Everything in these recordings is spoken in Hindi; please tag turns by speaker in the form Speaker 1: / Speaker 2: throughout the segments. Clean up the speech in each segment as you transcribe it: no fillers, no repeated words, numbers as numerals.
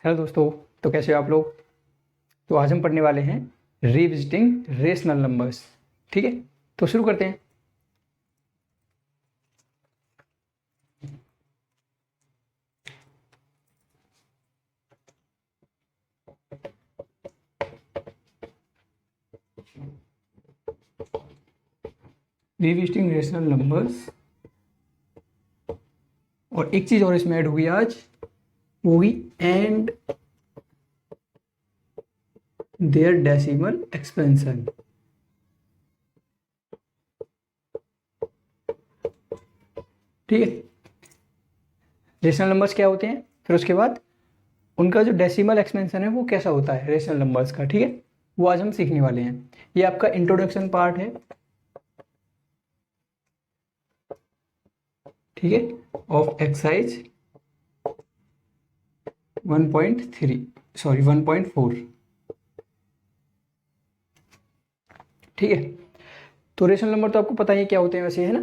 Speaker 1: हेलो दोस्तों। तो कैसे हो आप लोग। तो आज हम पढ़ने वाले हैं रिविजिटिंग रेशनल नंबर्स। ठीक है, तो शुरू करते हैं। रिविजिटिंग रेशनल नंबर्स, और एक चीज और इसमें ऐड होगी आज, वो होगी एंड देयर डेसिमल एक्सपेंशन। ठीक है, रेशनल नंबर्स क्या होते हैं, फिर उसके बाद उनका जो डेसिमल एक्सपेंशन है वो कैसा होता है रेशनल नंबर्स का। ठीक है, वो आज हम सीखने वाले हैं। ये आपका इंट्रोडक्शन पार्ट है। ठीक है, ऑफ एक्सरसाइज 1.3 सॉरी 1.4। ठीक है, तो रेशनल नंबर तो आपको पता ही है क्या होते हैं वैसे, है ना।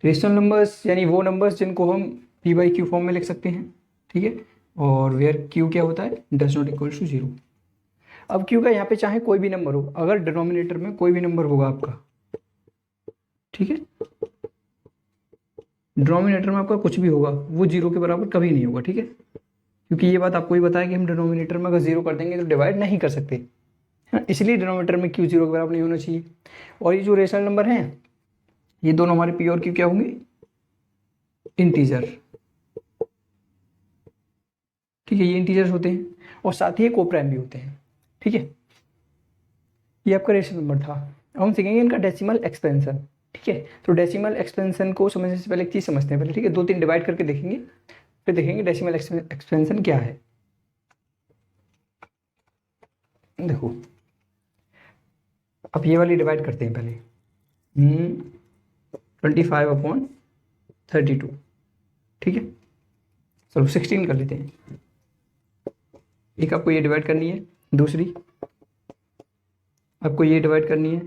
Speaker 1: रेशनल नंबर्स यानी वो नंबर्स जिनको हम पी बाई क्यू फॉर्म में लिख सकते हैं। ठीक है, और वेयर क्यू क्या होता है, does not equal to zero. अब क्यू का यहाँ पे चाहे कोई भी नंबर हो, अगर डिनोमिनेटर में कोई भी नंबर होगा आपका, ठीक है, डिनोमिनेटर में आपका कुछ भी होगा वो जीरो के बराबर कभी नहीं होगा। ठीक है, क्योंकि ये बात आपको ही बताया कि हम डिनोमिनेटर में अगर जीरो कर देंगे तो डिवाइड नहीं कर सकते, है ना। इसलिए डिनोमिनेटर में क्यू जीरो के बराबर नहीं होना चाहिए। और ये जो रेशनल नंबर हैं, ये दोनों हमारे पी और क्यू क्या होंगे, इंटीजर। ठीक है, ये इंटीजर्स होते हैं और साथ ही कोप्राइम भी होते हैं। ठीक है, ये आपका रेशनल नंबर था। अब हम सीखेंगे इनका डेसिमल एक्सपेंशन। ठीक है, तो डेसिमल एक्सपेंशन को समझने से पहले एक चीज़ समझते हैं पहले। ठीक है, 2-3 डिवाइड करके देखेंगे, फिर देखेंगे डेसिमल एक्सपेंशन क्या है। देखो, अब ये वाली डिवाइड करते हैं पहले। 25/32। ठीक है, चलो 16 कर लेते हैं। एक आपको ये डिवाइड करनी है, दूसरी आपको ये डिवाइड करनी है,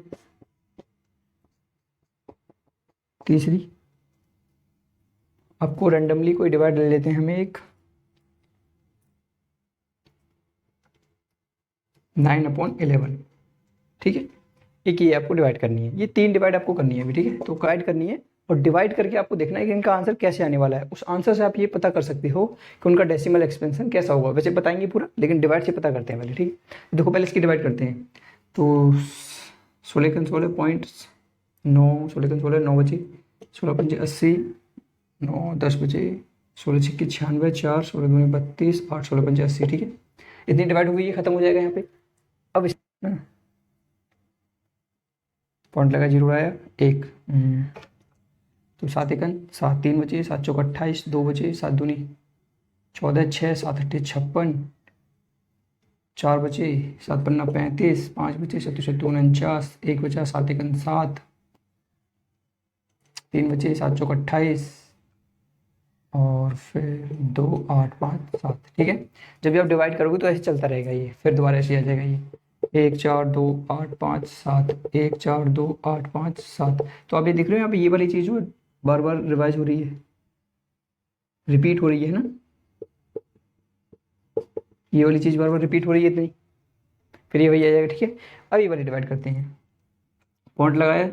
Speaker 1: तीसरी आपको रैंडमली कोई डिवाइड ले लेते हैं हमें एक 9/11। ठीक है, एक ये आपको डिवाइड करनी है, ये 3 डिवाइड आपको करनी है अभी। ठीक है, तो डिवाइड करनी है और डिवाइड करके आपको देखना है कि इनका आंसर कैसे आने वाला है। उस आंसर से आप ये पता कर सकते हो कि उनका डेसिमल एक्सपेंशन कैसा होगा। वैसे बताएंगे पूरा, लेकिन डिवाइड से पता करते हैं पहले। ठीक है, देखो पहले इसकी डिवाइड करते हैं। तो 16×16.9, 16×16 9 बचे, 16×5 80, 9 10 बचे, 16×6 96, 4 16×2 32, 8 16×5 80। ठीक है, इतनी डिवाइड हो गई, ये खत्म हो जाएगा यहाँ पे। अब इस पॉइंट लगा, जीरो आया, एक। तो 7×1 7, 3 बचे, 7×4 28, 2 बचे, 7×2 14, 6 7×8 56, 4 बचे, 7×5 35, 5 बचे, 7×7 49, 1 बचा, 7×1 7, 3 बचे, 7×4 28, और फिर 2 8 5 7। ठीक है, जब भी आप डिवाइड करोगे तो ऐसे चलता रहेगा ये, फिर दोबारा ऐसे आ जाएगा ये 1 4 2 8 5 7, 1 4 2 8 5 7। तो आप ये देख रहे हो यहाँ पे ये वाली चीज़ बार बार रिवाइज हो रही है, रिपीट हो रही है ना। ये वाली चीज़ बार बार रिपीट हो रही है इतनी, फिर ये वही आ जाएगा। ठीक है, अब ये वाली डिवाइड करते हैं। पॉइंट लगाया,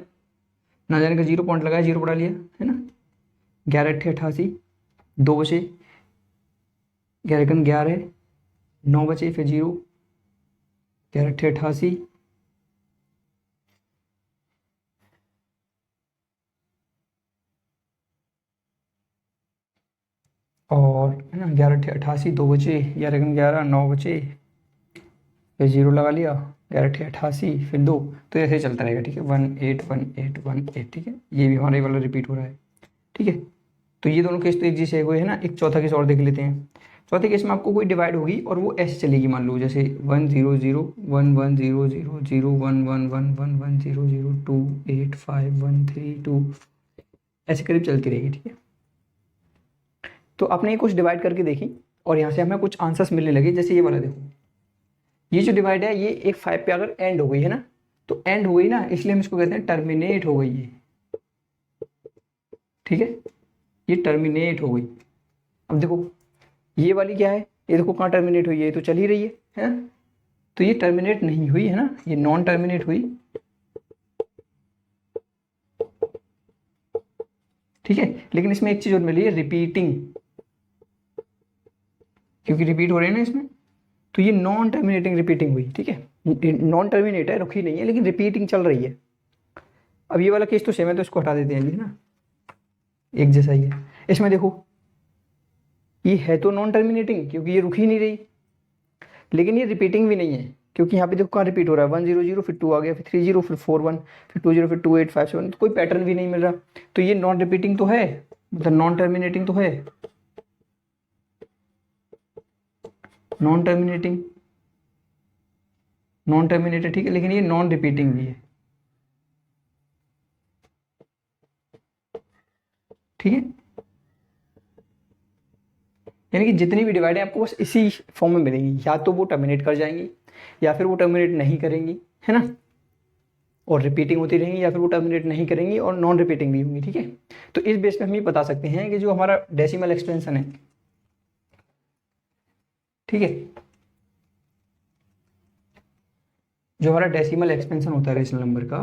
Speaker 1: ना जाने का 0 पॉइंट लगाया, 0 बढ़ा लिया, है ना। 11×8 88, 2 बचे, 11×11 9 बचे, फिर 0, 11×8 88, और है ना 11×88 2 बचे, 11×11 9 बचे, फिर 0 लगा लिया, 11×88 फिर 2। तो ऐसे ही चलता रहेगा। ठीक है, 1 8 1 8 1 8। ठीक है, ये भी हमारे वाला रिपीट हो रहा है। ठीक है, तो ये दोनों केस तो एक जैसे हुए है ना। एक चौथा केस और देख लेते हैं। चौथे केस में आपको कोई डिवाइड होगी और वो ऐसे चलेगी, मान लो जैसे 1 0 0 1 1 0 0 0 1 1 1 1 1 0 0 2 8 5 1 3 2, ऐसे करीब चलती रहेगी। ठीक है, तो आपने ये कुछ डिवाइड करके देखी और यहाँ से हमें कुछ आंसर्स मिलने लगे। जैसे ये वाला देखो, ये जो डिवाइड है ये एक 5 पे अगर एंड हो गई है ना, तो एंड हो गई ना, इसलिए हम इसको कहते हैं टर्मिनेट हो गई है। ठीक है, ये टर्मिनेट हो गई। अब देखो ये वाली क्या है, ये देखो कहाँ टर्मिनेट हुई है, ये तो चल ही रही है ना, तो ये टर्मिनेट नहीं हुई है ना, ये नॉन टर्मिनेट हुई। ठीक है, लेकिन इसमें एक चीज और मिली है, रिपीटिंग, क्योंकि रिपीट हो रहे हैं ना इसमें, तो ये नॉन टर्मिनेटिंग रिपीटिंग हुई। ठीक है, नॉन टर्मिनेट है, रुकी नहीं है, लेकिन रिपीटिंग चल रही है। अब ये वाला केस तो सेम है, तो इसको हटा देते हैं अभी, है ना, एक जैसा ही है। इसमें देखो ये है तो नॉन टर्मिनेटिंग, क्योंकि ये रुक ही नहीं रही, लेकिन ये रिपीटिंग भी नहीं है, क्योंकि यहाँ पे देखो कहाँ रिपीट हो रहा है, 1 0 0 फिर 2 आ गया, फिर 3 0 फिर 4 1 फिर 2 0 फिर 2 8 5 7, तो कोई पैटर्न भी नहीं मिल रहा। तो ये नॉन रिपीटिंग तो है, मतलब नॉन टर्मिनेटिंग तो है, नॉन टर्मिनेटिंग, नॉन टर्मिनेटेड, ठीक है, लेकिन ये नॉन रिपीटिंग भी है। ठीक है, यानी कि जितनी भी डिवाइड है आपको बस इसी फॉर्म में मिलेंगी, या तो वो टर्मिनेट कर जाएंगी, या फिर वो टर्मिनेट नहीं करेंगी, है ना, और रिपीटिंग होती रहेंगी, या फिर वो टर्मिनेट नहीं करेंगी और नॉन रिपीटिंग भी होंगी। ठीक है, तो इस बेस पे हम ये बता सकते हैं कि जो हमारा डेसिमल एक्सपेंशन है, ठीक है, जो हमारा डेसिमल एक्सपेंशन होता है रेशनल नंबर का,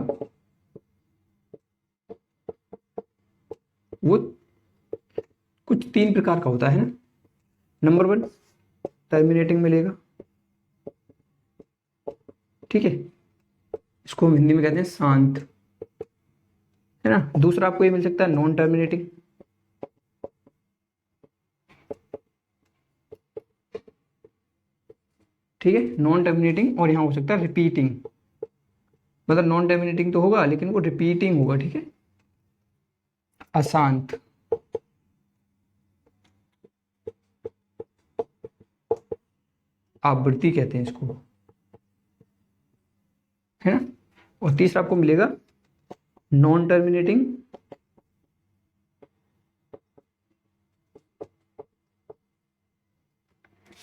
Speaker 1: वो कुछ 3 प्रकार का होता है ना। नंबर 1 टर्मिनेटिंग मिलेगा, ठीक है, इसको हम हिंदी में कहते हैं शांत, है ना। दूसरा आपको ये मिल सकता है नॉन टर्मिनेटिंग, ठीक है, नॉन टर्मिनेटिंग, और यहाँ हो सकता है रिपीटिंग, मतलब नॉन टर्मिनेटिंग तो होगा लेकिन वो रिपीटिंग होगा। ठीक है, अशांत, आवृत्ति कहते हैं इसको, है ना। और तीसरा आपको मिलेगा नॉन टर्मिनेटिंग,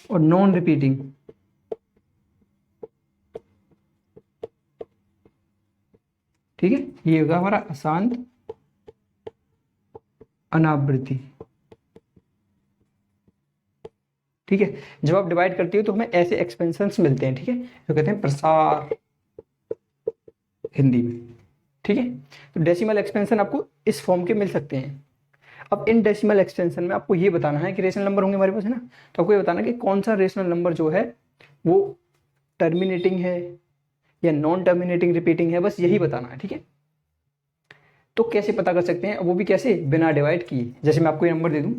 Speaker 1: और नॉन रिपीटिंग। ठीक है, ये होगा हमारा अशांत, अनावृत्ति। ठीक है, जब आप डिवाइड करते हो तो हमें ऐसे एक्सपेंशंस मिलते हैं, ठीक है, जो कहते हैं प्रसार हिंदी में। ठीक है, तो डेसिमल एक्सपेंशन आपको इस फॉर्म के मिल सकते हैं। अब इन डेसिमल एक्सटेंशन में आपको ये बताना है कि रेशनल नंबर होंगे हमारे पास, है ना, तो आपको ये बताना है कि कौन सा रेशनल नंबर जो है वो टर्मिनेटिंग है या नॉन टर्मिनेटिंग रिपीटिंग है, बस यही बताना है। ठीक है, तो कैसे पता कर सकते हैं, वो भी कैसे, बिना डिवाइड किए। जैसे मैं आपको ये नंबर दे दूं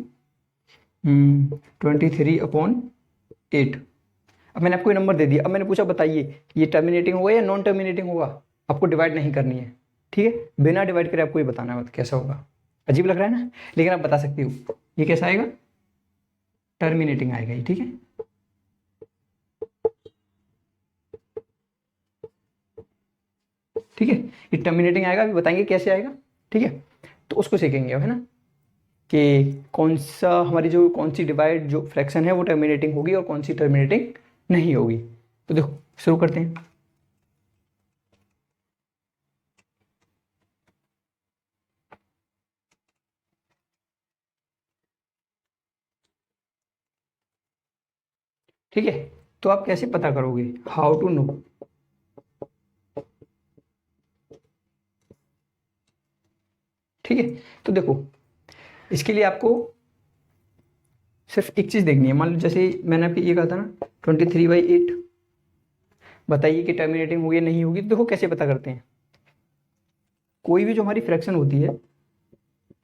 Speaker 1: 23/8। अब मैंने आपको ये नंबर दे दिया, अब मैंने पूछा बताइए ये टर्मिनेटिंग होगा या नॉन टर्मिनेटिंग होगा, आपको डिवाइड नहीं करनी है। ठीक है, बिना डिवाइड करे आपको ये बताना है कैसा होगा। अजीब लग रहा है ना, लेकिन आप बता सकते हो ये कैसा आएगा, टर्मिनेटिंग आएगा ये। ठीक है, ठीक है, ये टर्मिनेटिंग आएगा, अभी बताएंगे कैसे आएगा। ठीक है, तो उसको सीखेंगे अब, है ना, कि कौन सा हमारी जो कौन सी डिवाइड जो फ्रैक्शन है वो टर्मिनेटिंग होगी और कौन सी टर्मिनेटिंग नहीं होगी। तो देखो शुरू करते हैं। ठीक है, तो आप कैसे पता करोगे, हाउ टू नो। ठीक है, तो देखो इसके लिए आपको सिर्फ एक चीज देखनी है। मान लो जैसे मैंने आपको ये कहा था ना 23/8, बताइए कि टर्मिनेटिंग होगी या नहीं होगी। तो देखो कैसे पता करते हैं, कोई भी जो हमारी फ्रैक्शन होती है,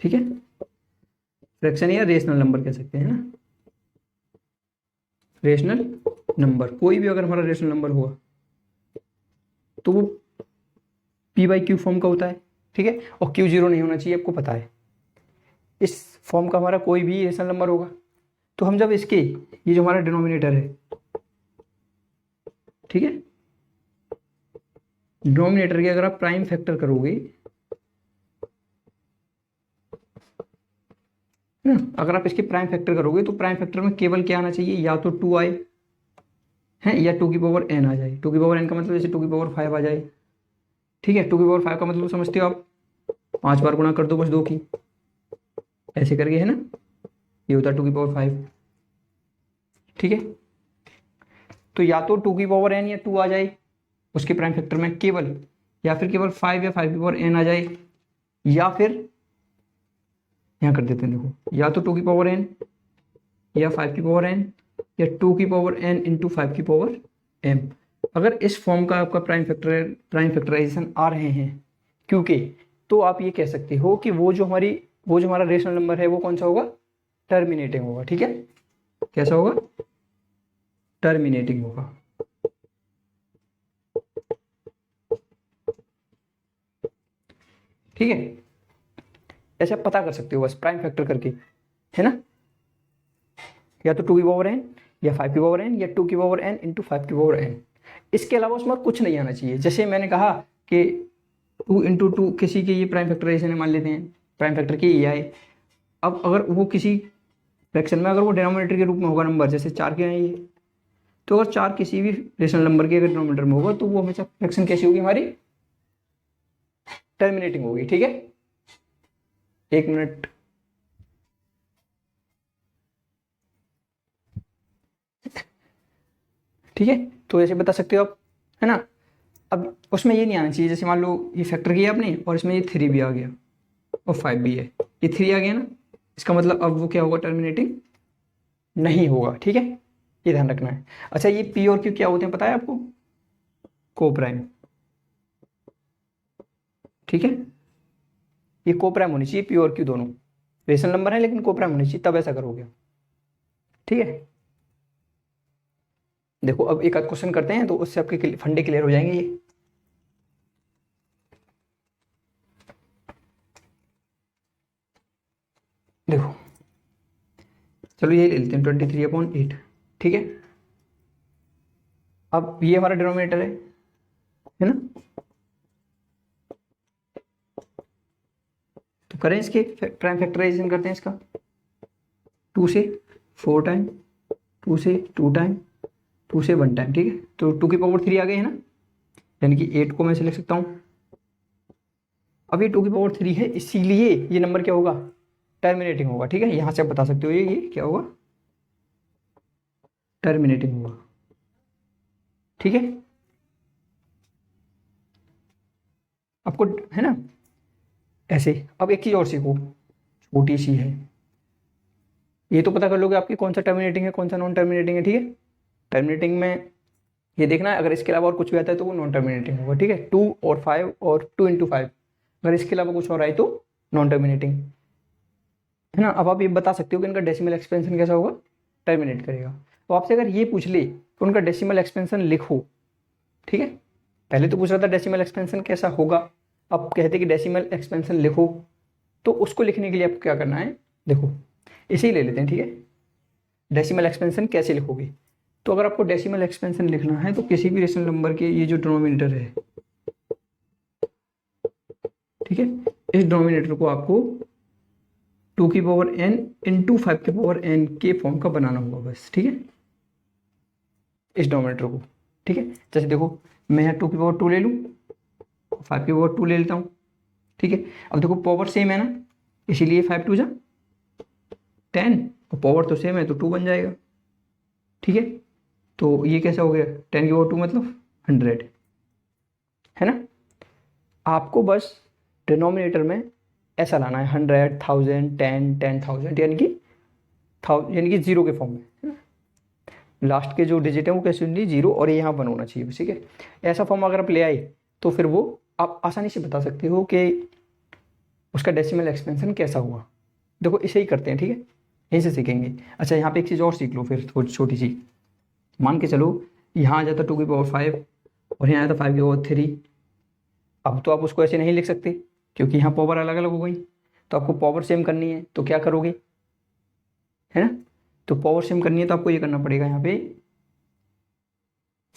Speaker 1: ठीक है, फ्रैक्शन या रेशनल नंबर कह सकते हैं ना, रेशनल नंबर, कोई भी अगर हमारा रेशनल नंबर हुआ तो वो p/q फॉर्म का होता है। ठीक है, और q 0 नहीं होना चाहिए, आपको पता है। इस फॉर्म का हमारा कोई भी रेशनल नंबर होगा, तो हम जब इसके ये जो हमारा डिनोमिनेटर है, ठीक है, डिनोमिनेटर के अगर आप प्राइम फैक्टर करोगे ना, अगर आप इसके प्राइम फैक्टर करोगे तो प्राइम फैक्टर में केवल क्या आना चाहिए, या तो 2 आए है या 2n आ जाए। 2n का मतलब जैसे 2/5 आ जाए। ठीक है, 2/5 का मतलब समझते हो आप, 5 बार गुणा कर दो बस 2 की, ऐसे करके, है ना, ये होता है 2⁵, ठीक है। तो या तो 2⁵n या 2 आ जाए उसके प्राइम फैक्टर में केवल, या फिर केवल 5 या 5⁵n आ जाए, या फिर यहाँ कर देते हैं, देखो, या तो 2⁵n या 5⁵n या 2⁵n इंटू 5⁵m। अगर इस फॉर्म का आपका प्राइम फैक्टराइजेशन आ रहे हैं क्योंकि, तो आप ये कह सकते हो कि वो जो हमारा रेशनल नंबर है वो कौन सा होगा, टर्मिनेटिंग होगा, ठीक है। कैसा होगा, टर्मिनेटिंग होगा, ठीक है। ऐसे आप पता कर सकते हो बस प्राइम फैक्टर करके, है ना, या तो 2⁵n या 5⁵n या 2⁵n इंटू 5⁵n। इसके अलावा उसमें कुछ नहीं आना चाहिए। जैसे मैंने कहा कि 2 इंटू 2 किसी के ये प्राइम फैक्टराइजेशन है, मान लेते हैं प्राइम फैक्टर के ये आए। अब अगर वो किसी फ्रैक्शन में अगर वो डिनोमिनेटर के रूप में होगा नंबर, जैसे 4 के हैं ये, तो अगर 4 किसी भी रेशनल नंबर के अगर डिनोमिनेटर में होगा तो वो हमेशा फ्रैक्शन कैसी होगी, हमारी टर्मिनेटिंग होगी, ठीक है। 1 मिनट, ठीक है। तो ऐसे बता सकते हो आप, है ना। अब उसमें ये नहीं आना चाहिए, जैसे मान लो ये फैक्टर किया आपने और इसमें ये 3 भी आ गया और 5 भी है, ये 3 आ गया ना, इसका मतलब अब वो क्या होगा, टर्मिनेटिंग नहीं होगा, ठीक है। ये ध्यान रखना है। अच्छा, ये पी और क्यू क्या होते हैं पता है आपको, को प्राइम, ठीक है। ये को प्राइम होनी चाहिए, पी और क्यू दोनों रेशनल नंबर है लेकिन को प्राइम होनी चाहिए, तब ऐसा करोगे, ठीक है। देखो अब एक आध क्वेश्चन करते हैं तो उससे आपके फंडे क्लियर हो जाएंगे ये। देखो चलो ये ले लेते हैं 23/8, ठीक है। अब ये हमारा डिनोमिनेटर है ना, तो करें इसके प्राइम फैक्टराइजेशन करते हैं इसका, 2 से 4 टाइम, 2 से 2 टाइम, 2 से 1 टाइम, ठीक है। तो 2⁵3 आ गए है ना, यानी कि 8 को मैं से लिख सकता हूँ। अब ये 2⁵3 है, इसीलिए ये नंबर क्या होगा, टर्मिनेटिंग होगा, ठीक है। यहां से आप बता सकते हो ये क्या होगा, टर्मिनेटिंग होगा, ठीक है। आपको है ना ऐसे। अब एक चीज और सीखो, छोटी सी है, ये तो पता कर लोगे आपकी कौन सा टर्मिनेटिंग है कौन सा नॉन टर्मिनेटिंग है, ठीक है। टर्मिनेटिंग में ये देखना है, अगर इसके अलावा और कुछ भी आता है तो वो नॉन टर्मिनेटिंग होगा, ठीक है। 2 और 5 और 2 इंटू 5, अगर इसके अलावा कुछ और आए तो नॉन टर्मिनेटिंग, है ना। अब आप ये बता सकते हो कि इनका डेसिमल एक्सपेंशन कैसा होगा, टर्मिनेट करेगा। तो आपसे अगर ये पूछ ले कि उनका डेसिमल एक्सपेंशन लिखो, ठीक है। पहले तो पूछ रहा था डेसिमल एक्सपेंशन कैसा होगा, अब कहते कि डेसिमल एक्सपेंशन लिखो, तो उसको लिखने के लिए आपको क्या करना है, देखो इसे ही ले लेते हैं, ठीक है। डेसिमल एक्सपेंशन कैसे लिखोगे, तो अगर आपको डेसिमल एक्सपेंशन लिखना है तो किसी भी रेशनल नंबर के ये जो डिनोमिनेटर है, ठीक है, इस डिनोमिनेटर को आपको 2⁵n इंटू 5⁵n के फॉर्म का बनाना होगा बस, ठीक है, इस डिनोमिनेटर को, ठीक है। जैसे देखो मैं यहाँ 2⁵2 ले लूँ, 5⁵2 ले लेता हूँ, ठीक है। अब देखो पावर सेम है ना, इसीलिए 5 2 जा 10 और पावर तो सेम है तो 2 बन जाएगा, ठीक है। तो ये कैसा हो गया, 10⁵2 मतलब 100, है ना। आपको बस डिनोमिनेटर में ऐसा लाना है 100, 1000, 10, 10,000, यानी कि जीरो के फॉर्म में, है ना। लास्ट के जो डिजिट है वो कैसे होनी, जीरो, और ये यहाँ 1 होना चाहिए, ठीक है। ऐसा फॉर्म अगर आप ले आए तो फिर वो आप आसानी से बता सकते हो कि उसका डेसिमल एक्सपेंशन कैसा हुआ। देखो इसे ही करते हैं, ठीक है, यहीं से सीखेंगे। अच्छा यहाँ पे एक चीज़ और सीख लो फिर, थोड़ी छोटी सी, मान के चलो यहाँ आ जाता 2⁵5 और यहाँ आता 5⁵3। अब तो आप उसको ऐसे नहीं लिख सकते क्योंकि यहाँ पावर अलग अलग हो गई, तो आपको पावर सेम करनी है, तो क्या करोगे, है ना। तो पावर सेम करनी है तो आपको ये करना पड़ेगा, यहाँ पे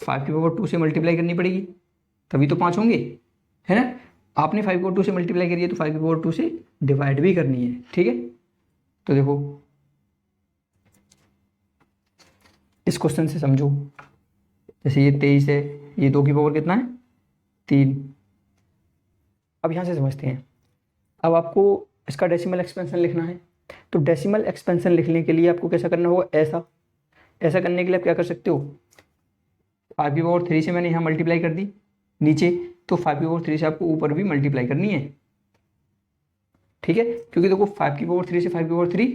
Speaker 1: 5⁵2 से मल्टीप्लाई करनी पड़ेगी, तभी तो 5 होंगे, है ना। आपने 5⁵2 से मल्टीप्लाई करी है तो 5⁵2 से डिवाइड भी करनी है, ठीक है। तो देखो इस क्वेश्चन से समझो, जैसे ये 23 है, ये 2 की पावर कितना है, 3। अब यहाँ से समझते हैं, अब आपको इसका डेसिमल एक्सपेंशन लिखना है, तो डेसिमल एक्सपेंशन लिखने के लिए आपको कैसा करना होगा, ऐसा करने के लिए आप क्या कर सकते हो, 5^3 से मैंने यहाँ मल्टीप्लाई कर दी नीचे, तो 5^3 से आपको ऊपर भी मल्टीप्लाई करनी है, ठीक है, क्योंकि देखो 5^3 से 5^3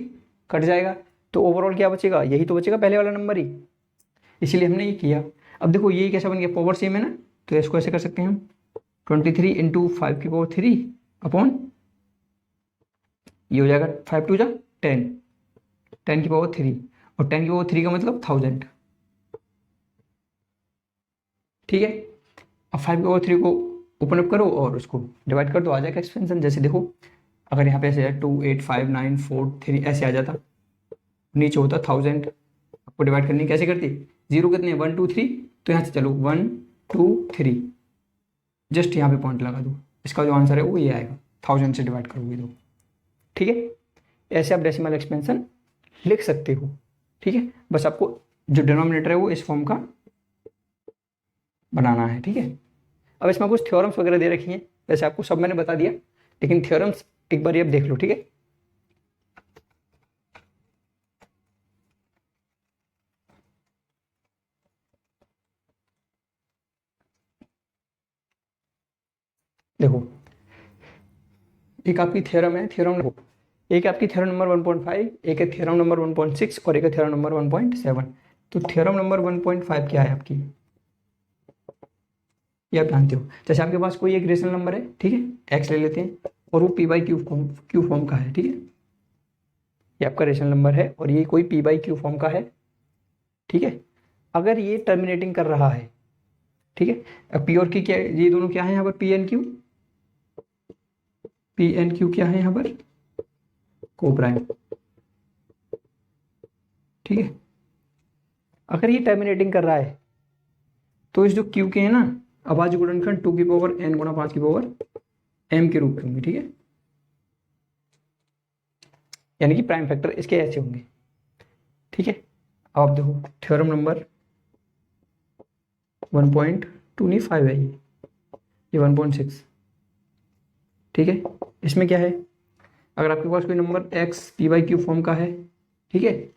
Speaker 1: कट जाएगा, तो ओवरऑल क्या बचेगा, यही तो बचेगा पहले वाला नंबर ही, इसीलिए हमने ये किया। अब देखो ये कैसा बन गया, पावर सेम है ना, तो इसको ऐसे कर सकते हैं हम 23 इंटू 5^3 अपॉन, ये हो जाएगा 5×2 = 10, 10^3, और 10^3 का मतलब 1000, ठीक है। अब 5/3 को ओपन अप करो और उसको डिवाइड कर दो, आ जाएगा एक्सपेंशन। जैसे देखो अगर यहाँ पे ऐसे है 2 8 5 9 4 3 ऐसे आ जाता, नीचे होता 1000, आपको डिवाइड करनी कैसे करती, जीरो कितने 1 2 3, तो यहाँ से चलो 1 2 3, जस्ट यहाँ पे पॉइंट लगा दो, इसका जो आंसर है वो ये आएगा, 1000 से डिवाइड करोगे तो, ठीक है। ऐसे आप डेसिमल एक्सपेंशन लिख सकते हो, ठीक है। बस आपको जो डिनोमिनेटर है वो इस फॉर्म का बनाना है, ठीक है। अब इसमें कुछ थ्योरम्स वगैरह दे रखी हैं, वैसे आपको सब मैंने बता दिया, लेकिन थ्योरम्स एक बार ये अब देख लो, ठीक है। देखो एक आपकी थ्योरम है, थ्योरम एक आपकी थ्योरम नंबर 1.5, एक है थ्योरम नंबर 1.6 और एक है थ्योरम नंबर 1.7। तो थ्योरम नंबर 1.5 क्या है आपकी, ये आप जानते हो, जैसे आपके पास कोई एक रेशनल नंबर है, ठीक है, एक्स ले लेते हैं, और वो p/q फॉर्म का है, ठीक है, ये आपका रेशनल नंबर है और ये कोई p/q फॉर्म का है, ठीक है। अगर ये टर्मिनेटिंग कर रहा है, ठीक है, अब p और q क्या, ये दोनों क्या है यहाँ पर, p एंड q क्या है यहाँ पर, को प्राइम, ठीक है। अगर ये टर्मिनेटिंग कर रहा है तो इस जो q के है ना, अभाज्य गुणनखंड 2n गुणा 5m के रूप में होंगे, ठीक है, यानी कि प्राइम फैक्टर इसके ऐसे होंगे, ठीक है। अब आप देखो थ्योरम नंबर 1.2 नहीं 5 है, ये 1.6, ठीक है। इसमें क्या है, अगर आपके पास कोई नंबर x p/q फॉर्म का है, ठीक है,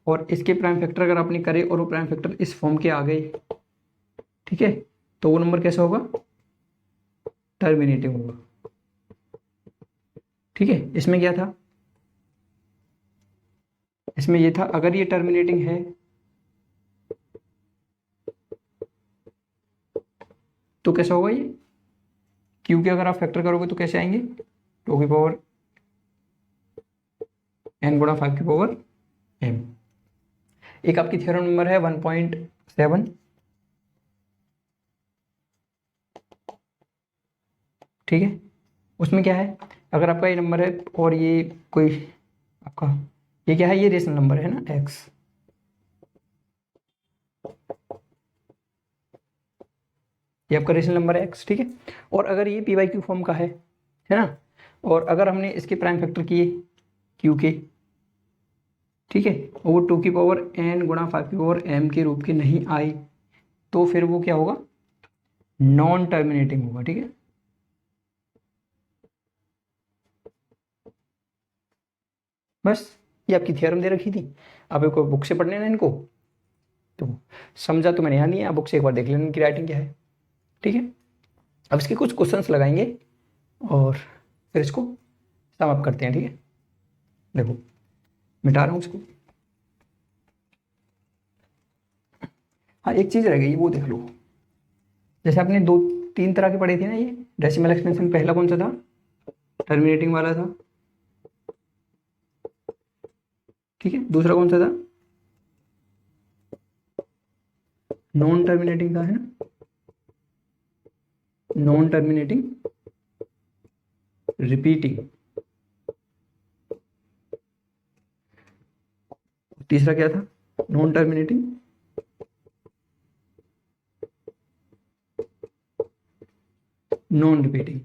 Speaker 1: और इसके प्राइम फैक्टर अगर आपने करे और वो प्राइम फैक्टर इस फॉर्म के आ गए, ठीक है, तो वो नंबर कैसा होगा, टर्मिनेटिंग होगा, ठीक है। इसमें क्या था, इसमें ये था अगर ये टर्मिनेटिंग है तो कैसा होगा, ये क्यू के अगर आप फैक्टर करोगे तो कैसे आएंगे, 2n गुणा 5m। एक आपकी थ्योरम नंबर है 1.7, ठीक है, उसमें क्या है, अगर आपका ये नंबर है और ये कोई आपका ये क्या है, ये रेशनल नंबर है ना x, ये आपका रेशनल नंबर है x, ठीक है, और अगर ये p/q फॉर्म का है ना, और अगर हमने इसके प्राइम फैक्टर किए q के, ठीक है, और वो 2n गुणा 5m के रूप के नहीं आए, तो फिर वो क्या होगा, नॉन टर्मिनेटिंग होगा, ठीक है। बस ये आपकी थ्योरम दे रखी थी, आप एक बुक से पढ़ लेना इनको, तो समझा तो मैंने यहाँ नहीं है, आप बुक से एक बार देख लेना इनकी राइटिंग क्या है, ठीक है। अब इसके कुछ क्वेश्चंस लगाएंगे और फिर इसको सम अप करते हैं, ठीक है। देखो मिटा रहा हूँ इसको, हाँ एक चीज़ रह गई वो देख लो, जैसे आपने 2-3 तरह के पढ़े थे ना, ये डेसिमल एक्सपेंशन पहला कौन सा था, टर्मिनेटिंग वाला था, ठीक है, दूसरा कौन सा था, नॉन टर्मिनेटिंग था, है ना, नॉन टर्मिनेटिंग रिपीटिंग, तीसरा क्या था, नॉन टर्मिनेटिंग नॉन रिपीटिंग,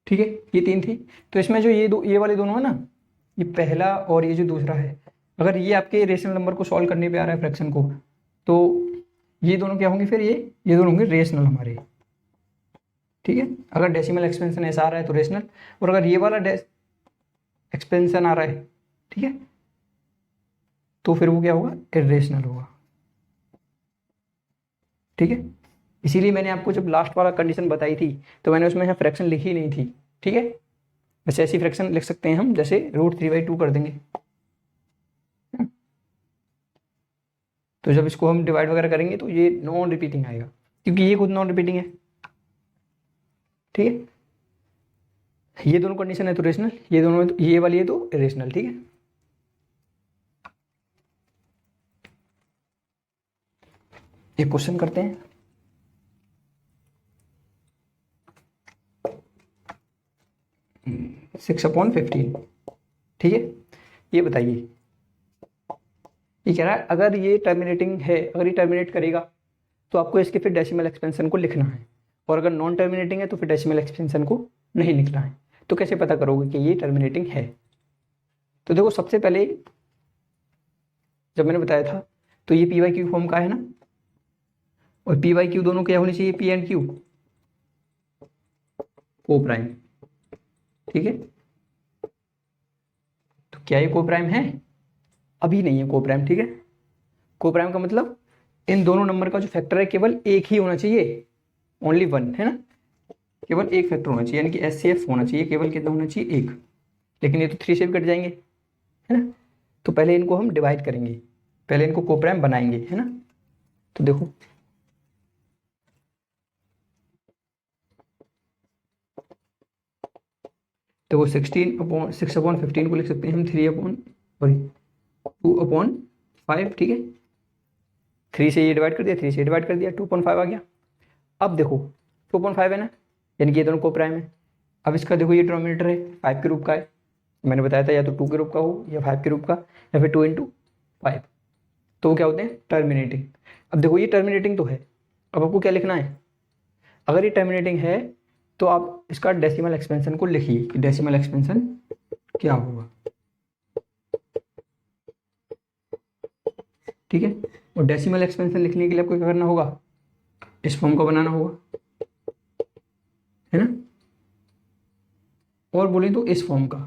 Speaker 1: ठीक है, ये 3 थी। तो इसमें जो ये वाले दोनों है ना, ये पहला और ये जो दूसरा है, अगर ये आपके रेशनल नंबर को सॉल्व करने पे आ रहा है फ्रैक्शन को, तो ये दोनों क्या होंगे फिर, ये दोनों होंगे रेशनल हमारे, ठीक है। अगर डेसिमल एक्सपेंशन ऐसा आ रहा है तो रेशनल, और अगर ये वाला एक्सपेंशन आ रहा है, ठीक है, तो फिर वो क्या होगा, इरेशनल होगा। ठीक है, इसीलिए मैंने आपको जब लास्ट वाला कंडीशन बताई थी तो मैंने उसमें यहाँ फ्रैक्शन लिखी नहीं थी। ठीक है, वैसे ऐसी फ्रैक्शन लिख सकते हैं हम, जैसे √3/2 कर देंगे। तो जब इसको हम डिवाइड वगैरह करेंगे तो ये नॉन रिपीटिंग आएगा, क्योंकि ये खुद नॉन रिपीटिंग है। ठीक है, ये दोनों कंडीशन है तो रेशनल, ये दोनों तो, ये वाली है तो इरेशनल। ठीक है, एक क्वेश्चन करते हैं। Six upon 15। ठीक है, ये बताइए, ये कह रहा है अगर ये टर्मिनेटिंग है, अगर ये टर्मिनेट करेगा तो आपको इसके फिर डेसिमल एक्सपेंशन को लिखना है, और अगर नॉन टर्मिनेटिंग है तो फिर डेसिमल एक्सपेंशन को नहीं लिखना है। तो कैसे पता करोगे कि ये टर्मिनेटिंग है? तो देखो, सबसे पहले जब मैंने बताया था तो ये p/q फॉर्म का है ना, और p/q दोनों क्या होनी चाहिए, p एंड q को प्राइम। ठीक है, तो क्या ये को प्राइम है? अभी नहीं है को प्राइम। ठीक है, को प्राइम का मतलब इन दोनों नंबर का जो फैक्टर है केवल एक ही होना चाहिए, ओनली वन, है ना, केवल एक फैक्टर होना चाहिए, यानी कि SCF होना चाहिए, केवल कितना होना चाहिए, एक। लेकिन ये तो 3 से भी कट जाएंगे, है ना। तो पहले इनको हम डिवाइड करेंगे, पहले इनको को प्राइम बनाएंगे, है ना। तो देखो 6/15 को लिख सकते हैं हम 2/5। ठीक है, 3 से ये डिवाइड कर दिया, 3 से डिवाइड कर दिया, 2.5 आ गया। अब देखो 2.5 है ना, यानी कि ये दोनों को प्राइम है। अब इसका देखो ये डिनोमिनेटर है 5 के रूप का है, मैंने बताया था या तो 2 के रूप का हो या 5 के रूप का, या फिर 2 × 5, तो वो क्या होते हैं, टर्मिनेटिंग। अब देखो ये टर्मिनेटिंग तो है, अब आपको क्या लिखना है, अगर ये टर्मिनेटिंग है तो आप इसका डेसिमल एक्सपेंशन को लिखिए कि डेसिमल एक्सपेंशन क्या होगा। ठीक है, और डेसिमल एक्सपेंशन लिखने के लिए आपको क्या करना होगा, इस फॉर्म को बनाना होगा, है ना, और बोले तो इस फॉर्म का।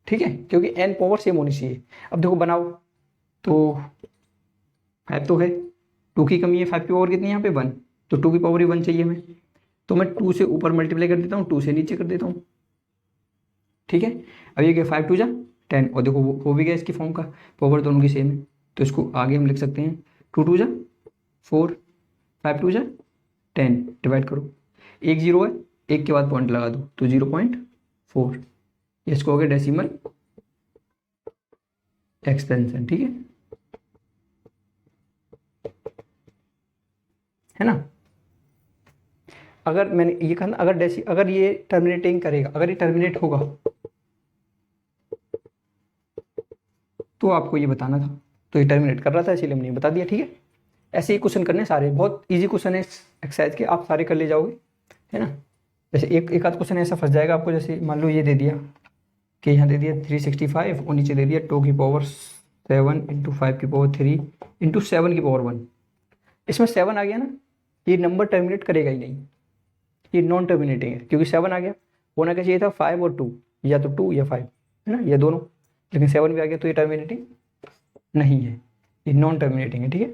Speaker 1: ठीक है, क्योंकि n पावर सेम होनी चाहिए। अब देखो बनाओ तो 5 तो है, 2 की कमी है, 5 की पावर कितनी है यहाँ पे 1, तो 2 की पावर ही 1 चाहिए हमें, तो मैं 2 से ऊपर मल्टीप्लाई कर देता हूँ, 2 से नीचे कर देता हूँ। ठीक है, अब ये क्या, 5 × 2 = 10, और देखो वो भी गया इसकी फॉर्म का, पावर दोनों की सेम है, तो इसको आगे हम लिख सकते हैं 2 × 2 = 4, 5 × 2 = 10, डिवाइड करो, एक 0 है, एक के बाद पॉइंट लगा दो तो 0.4, इसको हो गया डेसिमल एक्सपेंशन। ठीक है ना। अगर मैंने ये कहा ना, अगर ये टर्मिनेटिंग करेगा, अगर ये टर्मिनेट होगा तो आपको ये बताना था, तो ये टर्मिनेट कर रहा था इसीलिए हमने बता दिया। ठीक है, ऐसे ही क्वेश्चन करने सारे, बहुत इजी क्वेश्चन है एक्सरसाइज के, आप सारे कर ले जाओगे, है ना। जैसे एक आध क्वेश्चन ऐसा फंस जाएगा आपको, जैसे मान लो ये दे दिया कि यहाँ दे दिया 365 और नीचे दे दिया 2 की पावर 7 × 5 की पावर 3 × 7 की पावर 1, इसमें 7 आ गया ना, ये नंबर टर्मिनेट करेगा ही नहीं, ये नॉन टर्मिनेटिंग है, क्योंकि 7 आ गया, होना क्या चाहिए था 5 और 2, या तो 2 या 5, है ना, ये दोनों, लेकिन 7 भी आ गया तो ये टर्मिनेटिंग नहीं है, ये नॉन टर्मिनेटिंग है। ठीक है,